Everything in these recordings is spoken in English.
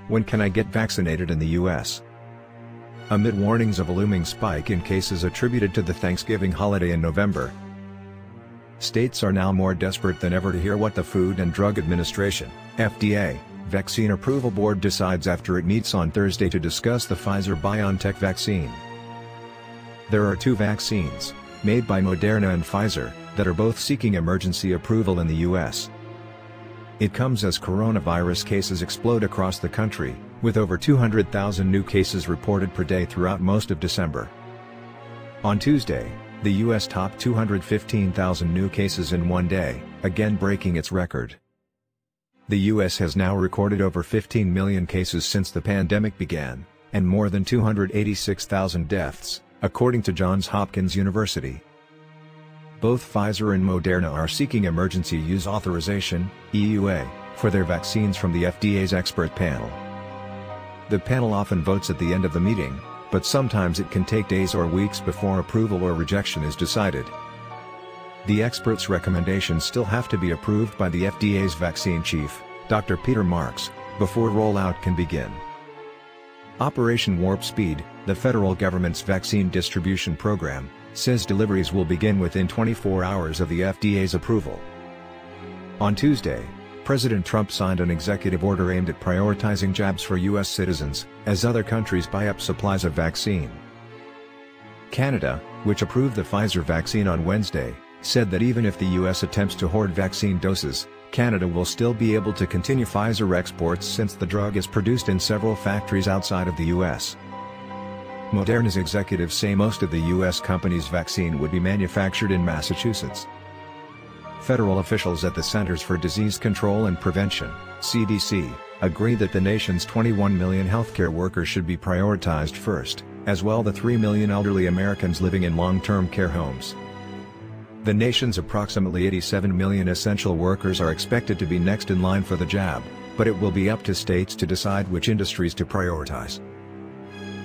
When can I get vaccinated in the U.S.? Amid warnings of a looming spike in cases attributed to the Thanksgiving holiday in November, states are now more desperate than ever to hear what the Food and Drug Administration, FDA, Vaccine Approval Board decides after it meets on Thursday to discuss the Pfizer-BioNTech vaccine. There are two vaccines, made by Moderna and Pfizer, that are both seeking emergency approval in the U.S. It comes as coronavirus cases explode across the country, with over 200,000 new cases reported per day throughout most of December. On Tuesday, the U.S. topped 215,000 new cases in one day, again breaking its record. The U.S. has now recorded over 15 million cases since the pandemic began, and more than 286,000 deaths, according to Johns Hopkins University. Both Pfizer and Moderna are seeking emergency use authorization, EUA, for their vaccines from the FDA's expert panel. The panel often votes at the end of the meeting, but sometimes it can take days or weeks before approval or rejection is decided. The experts' recommendations still have to be approved by the FDA's vaccine chief, Dr. Peter Marks, before rollout can begin. Operation Warp Speed, the federal government's vaccine distribution program, says deliveries will begin within 24 hours of the FDA's approval. On Tuesday, President Trump signed an executive order aimed at prioritizing jabs for U.S. citizens, as other countries buy up supplies of vaccine. Canada, which approved the Pfizer vaccine on Wednesday, said that even if the U.S. attempts to hoard vaccine doses, Canada will still be able to continue Pfizer exports since the drug is produced in several factories outside of the U.S. Moderna's executives say most of the U.S. company's vaccine would be manufactured in Massachusetts. Federal officials at the Centers for Disease Control and Prevention, CDC, agree that the nation's 21 million healthcare workers should be prioritized first, as well the 3 million elderly Americans living in long-term care homes. The nation's approximately 87 million essential workers are expected to be next in line for the jab, but it will be up to states to decide which industries to prioritize.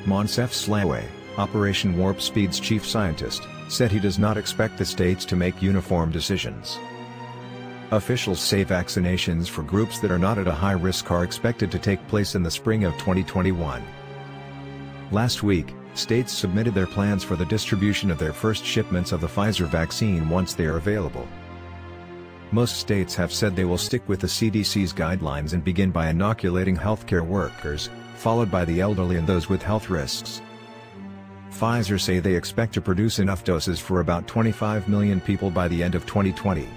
Moncef Slaoui, Operation Warp Speed's chief scientist, said he does not expect the states to make uniform decisions. Officials say vaccinations for groups that are not at a high risk are expected to take place in the spring of 2021. Last week, states submitted their plans for the distribution of their first shipments of the Pfizer vaccine once they are available. Most states have said they will stick with the CDC's guidelines and begin by inoculating healthcare workers, followed by the elderly and those with health risks. Pfizer say they expect to produce enough doses for about 25 million people by the end of 2020.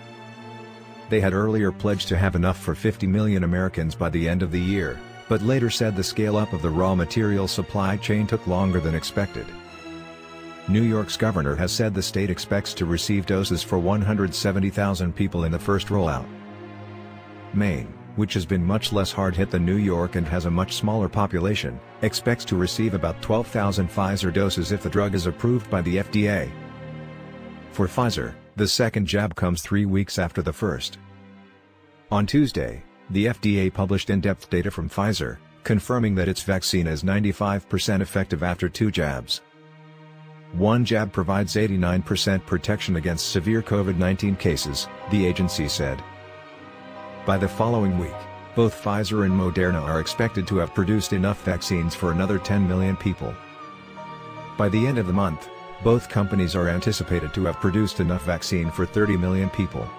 They had earlier pledged to have enough for 50 million Americans by the end of the year, but later said the scale-up of the raw material supply chain took longer than expected. New York's governor has said the state expects to receive doses for 170,000 people in the first rollout. Maine, which has been much less hard-hit than New York and has a much smaller population, expects to receive about 12,000 Pfizer doses if the drug is approved by the FDA. For Pfizer, the second jab comes 3 weeks after the first. On Tuesday, the FDA published in-depth data from Pfizer, confirming that its vaccine is 95% effective after 2 jabs. One jab provides 89% protection against severe COVID-19 cases, the agency said. By the following week, both Pfizer and Moderna are expected to have produced enough vaccines for another 10 million people. By the end of the month, both companies are anticipated to have produced enough vaccine for 30 million people.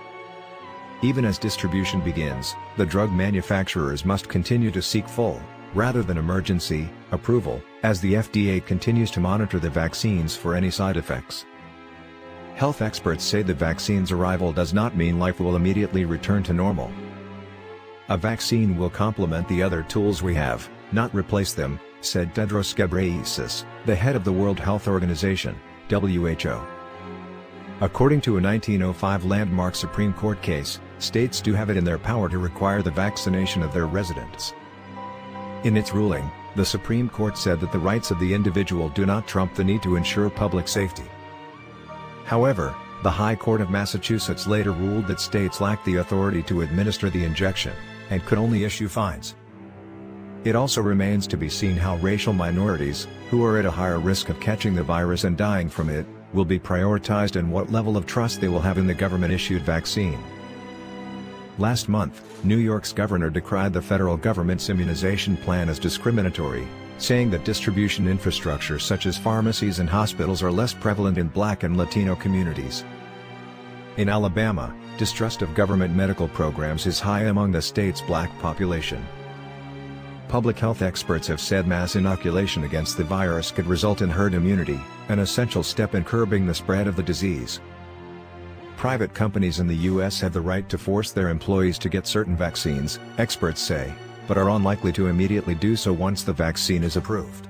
Even as distribution begins, the drug manufacturers must continue to seek full, rather than emergency, approval, as the FDA continues to monitor the vaccines for any side effects. Health experts say the vaccine's arrival does not mean life will immediately return to normal. A vaccine will complement the other tools we have, not replace them, said Tedros Ghebreyesus, the head of the World Health Organization, WHO. According to a 1905 landmark Supreme Court case, states do have it in their power to require the vaccination of their residents. In its ruling, the Supreme Court said that the rights of the individual do not trump the need to ensure public safety. However, the High Court of Massachusetts later ruled that states lack the authority to administer the injection, and could only issue fines. It also remains to be seen how racial minorities, who are at a higher risk of catching the virus and dying from it, will be prioritized and what level of trust they will have in the government-issued vaccine. Last month, New York's governor decried the federal government's immunization plan as discriminatory, saying that distribution infrastructure such as pharmacies and hospitals are less prevalent in Black and Latino communities. In Alabama, distrust of government medical programs is high among the state's Black population. Public health experts have said mass inoculation against the virus could result in herd immunity, an essential step in curbing the spread of the disease. Private companies in the U.S. have the right to force their employees to get certain vaccines, experts say, but are unlikely to immediately do so once the vaccine is approved.